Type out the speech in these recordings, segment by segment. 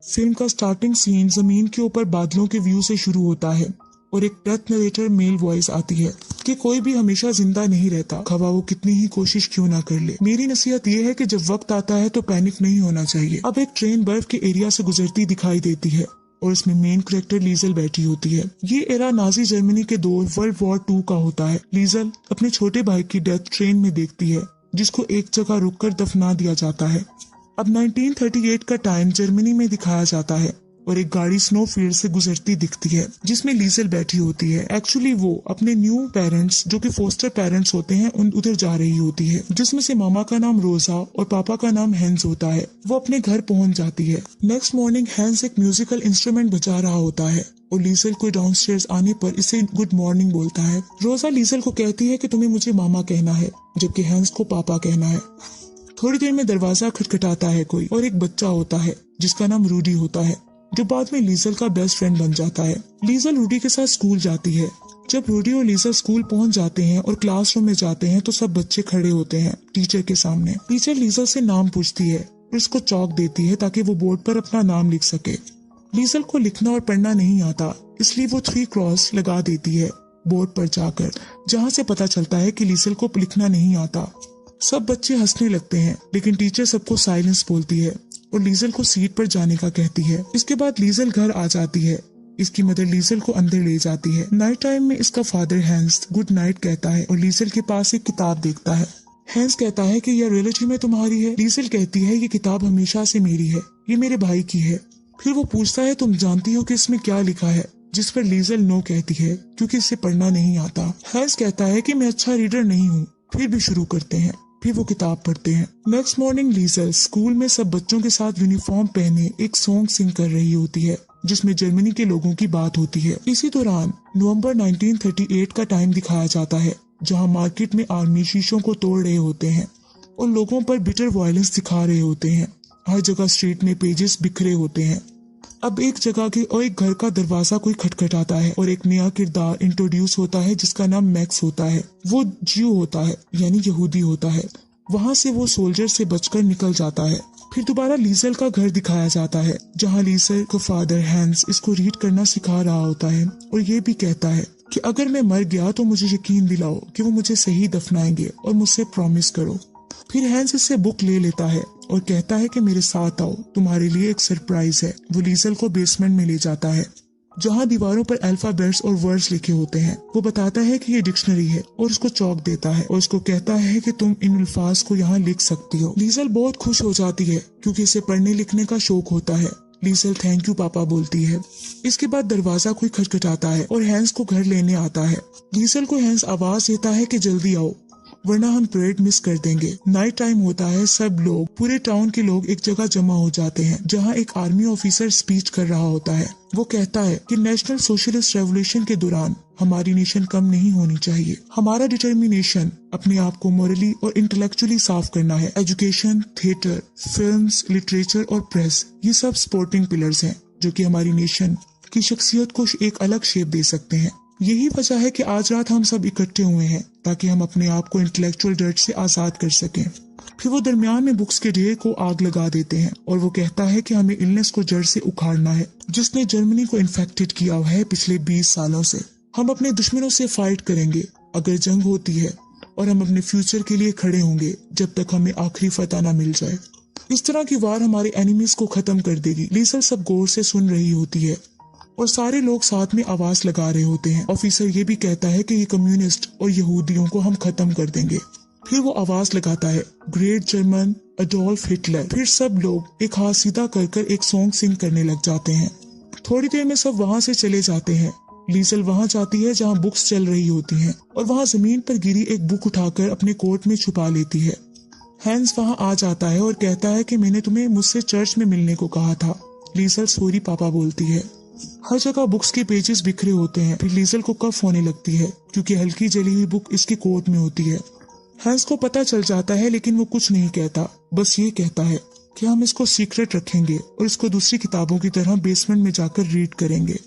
Film का starting scene जमीन के ऊपर बादलों के व्यू से शुरू होता है और एक डेथ नरेटर मेल वॉइस आती है कि कोई भी हमेशा जिंदा नहीं रहता, खवा वो कितनी ही कोशिश क्यों ना कर ले। मेरी नसीहत ये है कि जब वक्त आता है तो पैनिक नहीं होना चाहिए। अब एक ट्रेन बर्फ के एरिया से गुजरती दिखाई देती है और इसमें मेन कैरेक्टर लीजल बैठी होती है। ये एरा नाजी जर्मनी के दौर वर्ल्ड वॉर 2 का होता है। लीजल अपने छोटे भाई की डेथ ट्रेन में देखती है जिसको एक जगह रुककर दफना दिया जाता है। अब 1938 का टाइम जर्मनी में दिखाया जाता है और एक गाड़ी स्नो फील्ड से गुजरती दिखती है जिसमें लीजल बैठी होती है। एक्चुअली वो अपने न्यू पेरेंट्स जो कि फोस्टर पेरेंट्स होते हैं उधर जा रही होती है, जिसमें से मामा का नाम रोजा और पापा का नाम हैंस होता है। वो अपने घर पहुंच जाती है। नेक्स्ट मॉर्निंग हैंस एक म्यूजिकल इंस्ट्रूमेंट बजा रहा होता है और लीजल को डाउनस्टेयर्स आने पर इसे गुड मॉर्निंग बोलता है। रोजा लीजल को कहती है कि तुम्हें मुझे मामा कहना है जबकि हैंस को पापा कहना है। थोड़ी देर में दरवाजा खटखटाता है कोई और एक बच्चा होता है जिसका नाम रूडी होता है जो बाद में लीजल का बेस्ट फ्रेंड बन जाता है। लीजल रूडी के साथ स्कूल जाती है। जब रूडी और लीजल स्कूल पहुंच जाते हैं और क्लासरूम में जाते हैं तो सब बच्चे खड़े होते हैं टीचर के सामने। टीचर लीजल से नाम पूछती है और उसको चौक देती है ताकि वो बोर्ड पर अपना नाम लिख सके। लीजल को लिखना और पढ़ना नहीं आता, इसलिए वो 3 क्रॉस लगा देती है बोर्ड पर जाकर, जहाँ से पता चलता है कि लीजल को लिखना नहीं आता। सब बच्चे हंसने लगते हैं लेकिन टीचर सबको साइलेंस बोलती है और लीजल को सीट पर जाने का कहती है। इसके बाद लीजल घर आ जाती है। इसकी मदर लीजल को अंदर ले जाती है। नाइट टाइम में इसका फादर हैंस गुड नाइट कहता है और लीजल के पास एक किताब देखता है। हैंस कहता है कि यह रियलिटी में तुम्हारी है। लीजल कहती है ये किताब हमेशा से मेरी है, ये मेरे भाई की है। फिर वो पूछता है तुम जानती हो कि इसमें क्या लिखा है, जिस पर लीजल नो कहती है क्योंकि इसे पढ़ना नहीं आता। हैंस कहता है कि मैं अच्छा रीडर नहीं हूँ। फिर भी शुरू करते हैं। फिर वो किताब पढ़ते हैं। नेक्स्ट मॉर्निंग लीजल स्कूल में सब बच्चों के साथ यूनिफॉर्म पहने एक सॉन्ग सिंग कर रही होती है जिसमें जर्मनी के लोगों की बात होती है। इसी दौरान नवंबर 1938 का टाइम दिखाया जाता है जहां मार्केट में आर्मी शीशों को तोड़ रहे होते हैं और लोगों पर बिटर वायलेंस दिखा रहे होते हैं। हर जगह स्ट्रीट में पेजेस बिखरे होते हैं। अब एक जगह के और एक घर का दरवाजा कोई खटखटाता है और एक नया किरदार इंट्रोड्यूस होता है जिसका नाम मैक्स होता है। वो ज्यू होता है यानी यहूदी होता है। वहाँ से वो सोल्जर से बचकर निकल जाता है। फिर दोबारा लीजल का घर दिखाया जाता है जहाँ लीजल का फादर हैंस इसको रीड करना सिखा रहा होता है और ये भी कहता है कि अगर मैं मर गया तो मुझे यकीन दिलाओ कि वो मुझे सही दफनाएंगे और मुझसे प्रॉमिस करो। फिर हैंस इससे बुक ले लेता है और कहता है कि मेरे साथ आओ, तुम्हारे लिए एक सरप्राइज है। वो लीजल को बेसमेंट में ले जाता है जहाँ दीवारों पर अल्फाबेट्स और वर्ड्स लिखे होते हैं। वो बताता है कि ये डिक्शनरी है और उसको चौक देता है और उसको कहता है कि तुम इन अल्फाज को यहाँ लिख सकती हो। लीजल बहुत खुश हो जाती है क्योंकि इसे पढ़ने लिखने का शौक होता है। लीजल थैंक यू पापा बोलती है। इसके बाद दरवाजा कोई खटखटाता है और हैंस को घर लेने आता है। लीजल को हैंस आवाज देता है कि जल्दी आओ वरना हम परेड मिस कर देंगे। नाइट टाइम होता है। सब लोग, पूरे टाउन के लोग एक जगह जमा हो जाते हैं जहां एक आर्मी ऑफिसर स्पीच कर रहा होता है। वो कहता है कि नेशनल सोशलिस्ट रेवोल्यूशन के दौरान हमारी नेशन कम नहीं होनी चाहिए। हमारा डिटर्मिनेशन अपने आप को मोरली और इंटेलेक्चुअली साफ करना है। एजुकेशन, थिएटर, फिल्म्स, लिटरेचर और प्रेस, ये सब सपोर्टिंग पिलर्स हैं जो कि हमारी नेशन की शख्सियत को एक अलग शेप दे सकते हैं। यही वजह है कि आज रात हम सब इकट्ठे हुए हैं ताकि हम अपने आप को इंटेलेक्चुअल डर्ट से आजाद कर सकें। फिर वो दरमियान में बुक्स के ढेर को आग लगा देते हैं और वो कहता है कि हमें इलनेस को जड़ से उखाड़ना है जिसने जर्मनी को इन्फेक्टेड किया हुआ है पिछले 20 सालों से। हम अपने दुश्मनों से फाइट करेंगे अगर जंग होती है और हम अपने फ्यूचर के लिए खड़े होंगे जब तक हमें आखिरी फतह न मिल जाए। इस तरह की वार हमारे एनिमीज को खत्म कर देगी। लीजल सब गौर से सुन रही होती है और सारे लोग साथ में आवाज लगा रहे होते हैं। ऑफिसर ये भी कहता है कि ये कम्युनिस्ट और यहूदियों को हम खत्म कर देंगे। फिर वो आवाज लगाता है ग्रेट जर्मन अडोल्फ हिटलर। फिर सब लोग एक हाथ सीधा कर कर एक सॉन्ग सिंग करने लग जाते हैं। थोड़ी देर में सब वहाँ से चले जाते हैं। लीजल वहाँ जाती है जहाँ बुक्स चल रही होती हैं और वहाँ जमीन पर गिरी एक बुक उठाकर अपने कोट में छुपा लेती है। हैंस वहाँ आ जाता है और कहता है कि मैंने तुम्हें मुझसे चर्च में मिलने को कहा था। लीजल सॉरी पापा बोलती है। हर जगह बुक्स के पेजेस बिखरे होते हैं। फिर लीजल को कफ होने लगती है क्योंकि हल्की जली हुई बुक इसके कोट में होती है। हैंस को पता चल जाता है लेकिन वो कुछ नहीं कहता, बस ये कहता है कि हम इसको सीक्रेट रखेंगे और इसको दूसरी किताबों की तरह बेसमेंट में जाकर रीड करेंगे।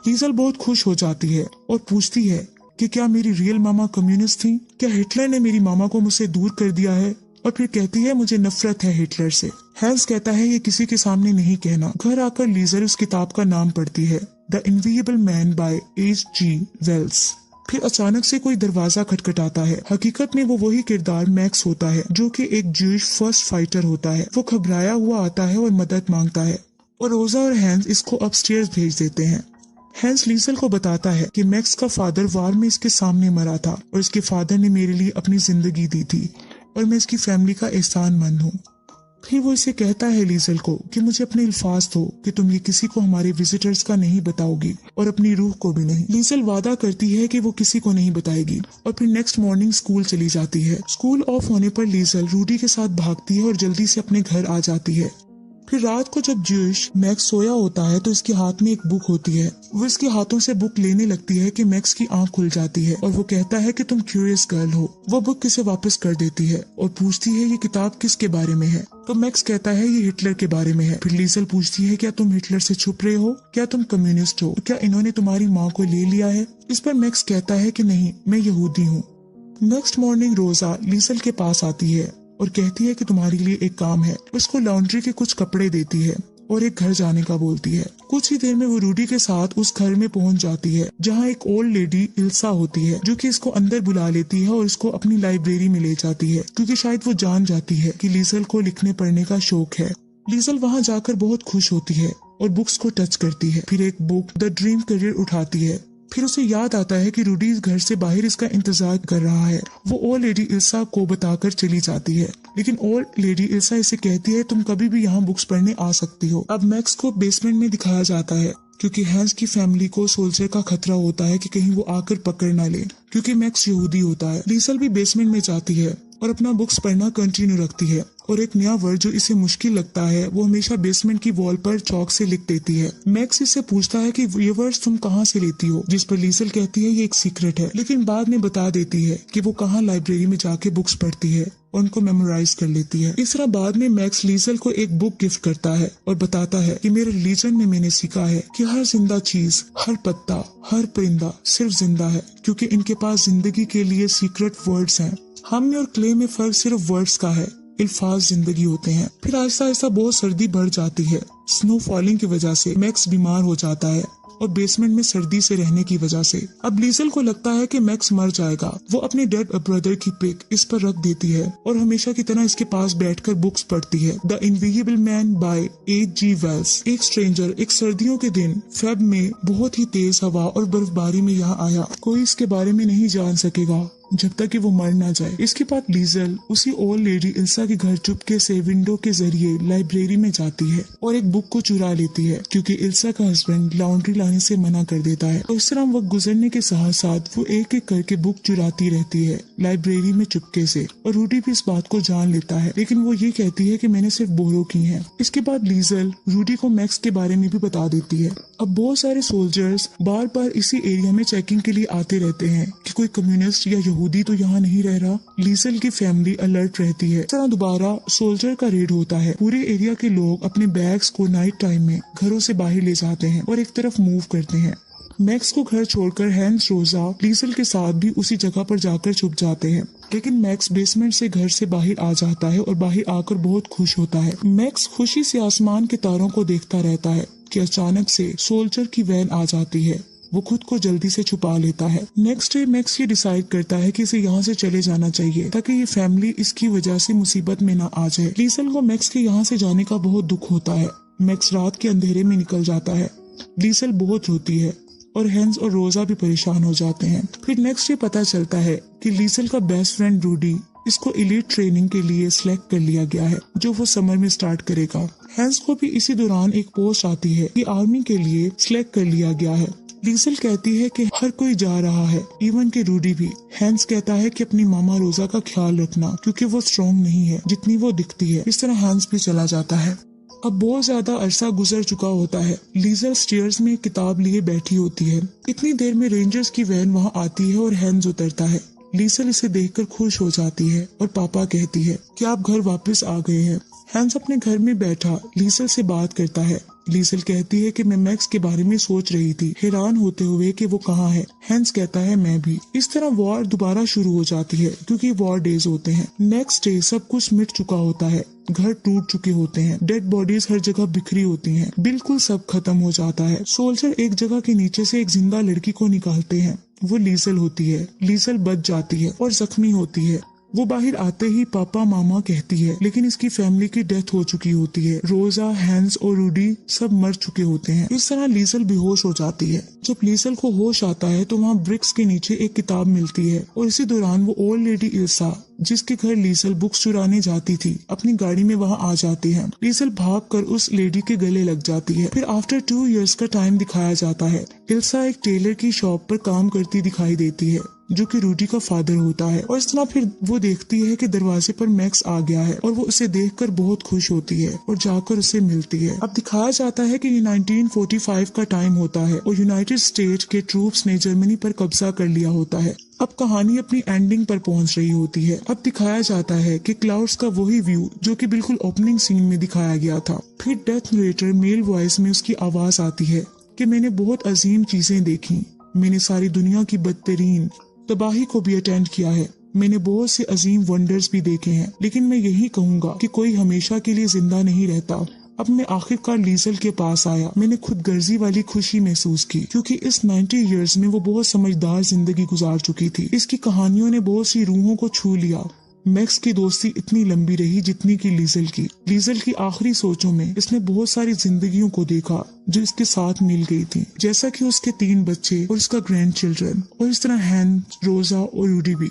लीजल बहुत खुश हो जाती है और पूछती है कि क्या मेरी रियल मामा कम्युनिस्ट थी? क्या हिटलर ने मेरी मामा को मुझसे दूर कर दिया है? और फिर कहती है मुझे नफरत है हिटलर से। हैंस कहता है ये किसी के सामने नहीं कहना। घर आकर लीजल उस किताब का नाम पढ़ती है, the invisible man by H.G. Wells. फिर अचानक से कोई दरवाजा खटखटाता है। हकीकत में वो वही किरदार मैक्स होता है जो कि एक ज्यूइश फर्स्ट फाइटर होता है। वो घबराया हुआ आता है और मदद मांगता है और रोजा और हैंस इसको अपस्टेयर्स भेज देते हैं। हैंस लीजल को बताता है कि मैक्स का फादर वार में इसके सामने मरा था और इसके फादर ने मेरे लिए अपनी जिंदगी दी थी और मैं इसकी फैमिली का एहसानमंद हूँ। फिर वो इसे कहता है लीजल को कि मुझे अपने अल्फाज दो कि तुम ये किसी को हमारे विजिटर्स का नहीं बताओगी और अपनी रूह को भी नहीं। लीजल वादा करती है कि वो किसी को नहीं बताएगी और फिर नेक्स्ट मॉर्निंग स्कूल चली जाती है। स्कूल ऑफ होने पर लीजल रूडी के साथ भागती है और जल्दी से अपने घर आ जाती है। फिर रात को जब ज्यूइश मैक्स सोया होता है तो इसके हाथ में एक बुक होती है। वो इसके हाथों से बुक लेने लगती है कि मैक्स की आंख खुल जाती है और वो कहता है कि तुम क्यूरियस गर्ल हो। वो बुक किसे वापस कर देती है और पूछती है ये किताब किसके बारे में है। तो मैक्स कहता है ये हिटलर के बारे में है। फिर लीजल पूछती है क्या तुम हिटलर से छुप रहे हो, क्या तुम कम्युनिस्ट हो, क्या इन्होंने तुम्हारी माँ को ले लिया है। इस पर मैक्स कहता है कि नहीं, मैं यहूदी हूँ। नेक्स्ट मॉर्निंग रोजा लीजल के पास आती है और कहती है कि तुम्हारे लिए एक काम है। उसको लॉन्ड्री के कुछ कपड़े देती है और एक घर जाने का बोलती है। कुछ ही देर में वो रूडी के साथ उस घर में पहुंच जाती है जहां एक ओल्ड लेडी इल्सा होती है जो कि इसको अंदर बुला लेती है और इसको अपनी लाइब्रेरी में ले जाती है क्योंकि शायद वो जान जाती है कि लीजल को लिखने पढ़ने का शौक है। लीजल वहां जाकर बहुत खुश होती है और बुक्स को टच करती है। फिर एक बुक द ड्रीम करियर उठाती है। फिर उसे याद आता है कि रूडी इस घर से बाहर इसका इंतजार कर रहा है। वो ओल्ड लेडी इल्सा को बताकर चली जाती है, लेकिन ओल्ड लेडी इल्सा इसे कहती है तुम कभी भी यहाँ बुक्स पढ़ने आ सकती हो। अब मैक्स को बेसमेंट में दिखाया जाता है क्योंकि हैंस की फैमिली को सोल्जर का खतरा होता है कि कहीं वो आकर पकड़ ना ले क्योंकि मैक्स यहूदी होता है। लीजल भी बेसमेंट में जाती है और अपना बुक्स पढ़ना कंटिन्यू रखती है और एक नया वर्ड जो इसे मुश्किल लगता है वो हमेशा बेसमेंट की वॉल पर चौक से लिख देती है। मैक्स इससे पूछता है कि ये वर्ड्स तुम कहाँ से लेती हो, जिस पर लीजल कहती है ये एक सीक्रेट है, लेकिन बाद में बता देती है कि वो कहाँ लाइब्रेरी में जाके बुक्स पढ़ती है और उनको मेमोराइज कर लेती है। इस तरह बाद में मैक्स लीजल को एक बुक गिफ्ट करता है और बताता है कि मेरे रिलीजन में मैंने सीखा है कि हर जिंदा चीज, हर पत्ता, हर परिंदा सिर्फ जिंदा है क्योंकि इनके पास जिंदगी के लिए सीक्रेट वर्ड्स हैं। हम में और क्ले में फर्क सिर्फ वर्ड्स का है, अल्फाज जिंदगी होते हैं। फिर आहिस्ता आहिस्ता बहुत सर्दी बढ़ जाती है। स्नो फॉलिंग की वजह से मैक्स बीमार हो जाता है और बेसमेंट में सर्दी से रहने की वजह से अब लीजल को लगता है कि मैक्स मर जाएगा। वो अपने डेड ब्रदर की पिक इस पर रख देती है और हमेशा की तरह इसके पास बैठकर बुक्स पढ़ती है। The invisible man by H.G. Wells. एक स्ट्रेंजर एक सर्दियों के दिन फेब में बहुत ही तेज हवा और बर्फबारी में यहाँ आया। कोई इसके बारे में नहीं जान सकेगा जब तक कि वो मर ना जाए। इसके बाद लीजल उसी ओल्ड लेडी इल्सा के घर चुपके से विंडो के जरिए लाइब्रेरी में जाती है और एक बुक को चुरा लेती है क्योंकि इल्सा का हस्बैंड लॉन्ड्री लाने से मना कर देता है। और इस तरह वक्त गुजरने के साथ साथ वो एक एक करके बुक चुराती रहती है लाइब्रेरी में चुपके से और रूडी भी इस बात को जान लेता है, लेकिन वो ये कहती है कि मैंने सिर्फ बोरो की है। इसके बाद लीजल रूडी को मैक्स के बारे में भी बता देती है। अब बहुत सारे सोल्जर्स बार बार इसी एरिया में चेकिंग के लिए आते रहते हैं कि कोई कम्युनिस्ट या यहूदी तो यहाँ नहीं रह रहा। लीजल की फैमिली अलर्ट रहती है। इस तरह दोबारा सोल्जर का रेड होता है। पूरे एरिया के लोग अपने बैग्स को नाइट टाइम में घरों से बाहर ले जाते हैं और एक तरफ मूव करते हैं। मैक्स को घर छोड़कर हैंस रोजा लीजल के साथ भी उसी जगह पर जाकर छुप जाते हैं, लेकिन मैक्स बेसमेंट से घर से बाहर आ जाता है और बाहर आकर बहुत खुश होता है। मैक्स खुशी से आसमान के तारों को देखता रहता है कि अचानक से सोल्जर की वैन आ जाती है। वो खुद को जल्दी से छुपा लेता है। नेक्स्ट डे मैक्स ये डिसाइड करता है कि इसे यहाँ से चले जाना चाहिए ताकि ये फैमिली इसकी वजह से मुसीबत में ना आ जाए। लीजल को मैक्स के यहाँ से जाने का बहुत दुख होता है। मैक्स रात के अंधेरे में निकल जाता है। लीजल बहुत रोती है और हैंस और रोजा भी परेशान हो जाते हैं। फिर नेक्स्ट डे पता चलता है कि लीजल का बेस्ट फ्रेंड रूडी इसको एलीट ट्रेनिंग के लिए सिलेक्ट कर लिया गया है जो वो समर में स्टार्ट करेगा। हैंस को भी इसी दौरान एक पोस्ट आती है कि आर्मी के लिए सिलेक्ट कर लिया गया है। लीजल कहती है कि हर कोई जा रहा है, इवन के रूडी भी। हैंस कहता है कि अपनी मामा रोजा का ख्याल रखना क्योंकि वो स्ट्रॉन्ग नहीं है जितनी वो दिखती है। इस तरह हैंस भी चला जाता है। अब बहुत ज्यादा अरसा गुजर चुका होता है। लीजल स्टेयर्स में किताब लिए बैठी होती है। इतनी देर में रेंजर्स की वैन वहां आती है और हैंस उतरता है। लीजल इसे देखकर खुश हो जाती है और पापा कहती है कि आप घर वापस आ गए हैं। हैंस अपने घर में बैठा लीजल से बात करता है लीजल कहती है कि मैं मैक्स के बारे में सोच रही थी, हैरान होते हुए कि वो कहाँ है। हैंस कहता है मैं भी। इस तरह वॉर दोबारा शुरू हो जाती है क्योंकि वॉर डेज होते हैं। नेक्स्ट डे सब कुछ मिट चुका होता है, घर टूट चुके होते हैं, डेड बॉडीज हर जगह बिखरी होती हैं, बिल्कुल सब खत्म हो जाता है। सोल्जर एक जगह के नीचे से एक जिंदा लड़की को निकालते हैं। वो लीजल होती है। लीजल बच जाती है और जख्मी होती है। वो बाहर आते ही पापा मामा कहती है, लेकिन इसकी फैमिली की डेथ हो चुकी होती है। रोजा, हैंस और रूडी सब मर चुके होते हैं। इस तरह लीजल बेहोश हो जाती है। जब लीजल को होश आता है तो वहाँ ब्रिक्स के नीचे एक किताब मिलती है और इसी दौरान वो ओल्ड लेडी इल्सा, जिसके घर लीजल बुक्स चुराने जाती थी, अपनी गाड़ी में वहाँ आ जाती है। लीजल भागकर उस लेडी के गले लग जाती है। फिर आफ्टर 2 इयर्स का टाइम दिखाया जाता है। इल्सा एक टेलर की शॉप पर काम करती दिखाई देती है, जो कि रूडी का फादर होता है। और इस तरह फिर वो देखती है कि दरवाजे पर मैक्स आ गया है और वो उसे देखकर बहुत खुश होती है और जाकर उसे मिलती है। अब दिखाया जाता है कि 1945 का टाइम होता है और यूनाइटेड स्टेट के ट्रूप्स ने जर्मनी पर कब्जा कर लिया होता है। अब कहानी अपनी एंडिंग पर पहुंच रही होती है। अब दिखाया जाता है कि क्लाउड्स का वही व्यू जो कि बिल्कुल ओपनिंग सीन में दिखाया गया था। फिर डेथ नरेटर मेल वॉइस में उसकी आवाज आती है कि मैंने बहुत अजीम चीजें देखी, मैंने सारी दुनिया की बदतरीन तबाही को भी अटेंड किया है, मैंने बहुत से अजीम वंडर्स भी देखे हैं, लेकिन मैं यही कहूंगा कि कोई हमेशा के लिए जिंदा नहीं रहता। अब मैं आखिरकार लीजल के पास आया। मैंने खुद गर्जी वाली खुशी महसूस की क्योंकि इस 90 इयर्स में वो बहुत समझदार जिंदगी गुजार चुकी थी। इसकी कहानियों ने बहुत सी रूहों को छू लिया। मैक्स की दोस्ती इतनी लंबी रही जितनी की लीजल की। लीजल की आखिरी सोचों में इसने बहुत सारी जिंदगियों को देखा जो इसके साथ मिल गई थी, जैसा कि उसके 3 बच्चे और उसका ग्रैंड चिल्ड्रन, और इस तरह हैन, रोजा और रूडी भी।